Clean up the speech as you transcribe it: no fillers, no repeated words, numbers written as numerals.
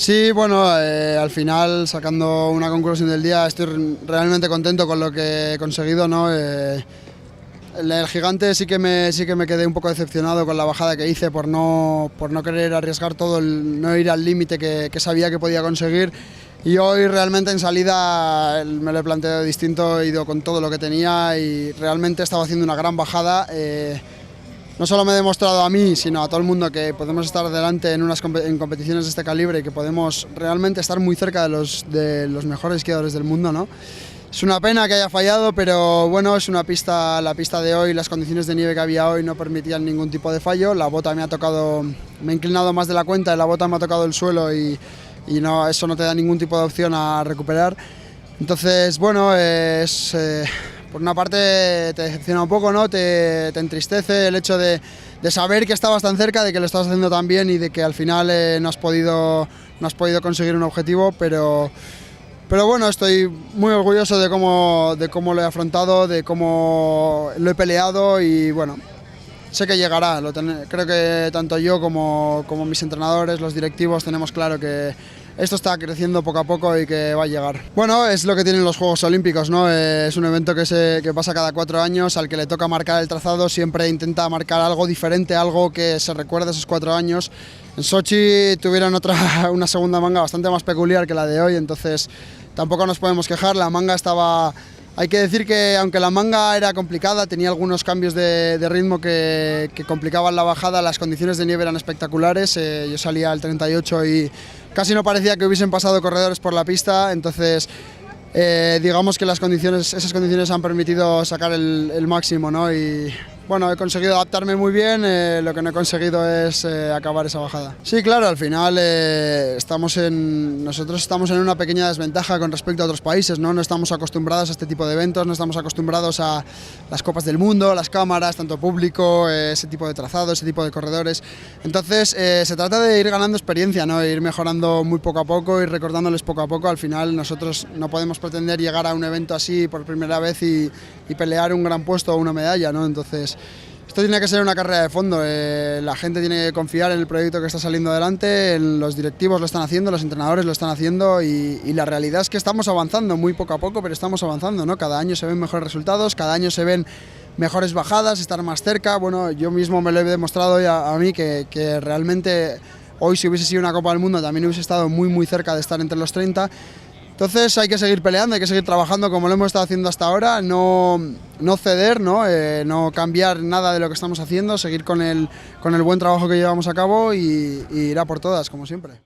Sí, bueno, al final, sacando una conclusión del día, estoy realmente contento con lo que he conseguido, ¿no? El gigante sí que me quedé un poco decepcionado con la bajada que hice por no querer arriesgar todo, no ir al límite que sabía que podía conseguir. Y hoy realmente en salida me lo he planteado distinto, he ido con todo lo que tenía y realmente estaba haciendo una gran bajada. No solo me he demostrado a mí, sino a todo el mundo que podemos estar delante en competiciones de este calibre y que podemos realmente estar muy cerca de los mejores esquiadores del mundo, ¿no? Es una pena que haya fallado, pero bueno, es una pista, la pista de hoy, las condiciones de nieve que había hoy no permitían ningún tipo de fallo. La bota me he inclinado más de la cuenta, la bota me ha tocado el suelo y no, eso no te da ningún tipo de opción a recuperar. Entonces, bueno, por una parte te decepciona un poco, ¿no? Te entristece el hecho de saber que estabas tan cerca, de que lo estabas haciendo tan bien y de que al final no has podido conseguir un objetivo, pero bueno, estoy muy orgulloso de cómo lo he afrontado, de cómo lo he peleado y bueno, sé que llegará. Creo que tanto yo como mis entrenadores, los directivos, tenemos claro que esto está creciendo poco a poco y que va a llegar. Bueno, es lo que tienen los Juegos Olímpicos, ¿no? Es un evento que pasa cada 4 años, al que le toca marcar el trazado siempre intenta marcar algo diferente, algo que se recuerde esos 4 años. En Sochi tuvieron una segunda manga bastante más peculiar que la de hoy, entonces tampoco nos podemos quejar. La manga estaba... Hay que decir que aunque la manga era complicada, tenía algunos cambios de ritmo que complicaban la bajada, las condiciones de nieve eran espectaculares. Yo salía al 38 y casi no parecía que hubiesen pasado corredores por la pista, entonces digamos que esas condiciones han permitido sacar el máximo, ¿no? Y bueno, he conseguido adaptarme muy bien, lo que no he conseguido es acabar esa bajada. Sí, claro, al final nosotros estamos en una pequeña desventaja con respecto a otros países, ¿no? No estamos acostumbrados a este tipo de eventos, no estamos acostumbrados a las Copas del Mundo, las cámaras, tanto público, ese tipo de trazados, ese tipo de corredores. Entonces se trata de ir ganando experiencia, ¿no? Ir mejorando muy poco a poco, ir recordándoles poco a poco. Al final nosotros no podemos pretender llegar a un evento así por primera vez y pelear un gran puesto o una medalla, ¿no? Entonces esto tiene que ser una carrera de fondo, la gente tiene que confiar en el proyecto que está saliendo adelante, los directivos lo están haciendo, los entrenadores lo están haciendo y la realidad es que estamos avanzando muy poco a poco, pero estamos avanzando, ¿no? Cada año se ven mejores resultados, cada año se ven mejores bajadas, estar más cerca. Bueno, yo mismo me lo he demostrado a mí que realmente hoy, si hubiese sido una Copa del Mundo, también hubiese estado muy cerca de estar entre los 30. Entonces hay que seguir peleando, hay que seguir trabajando como lo hemos estado haciendo hasta ahora, no ceder, no cambiar nada de lo que estamos haciendo, seguir con el buen trabajo que llevamos a cabo y ir a por todas, como siempre.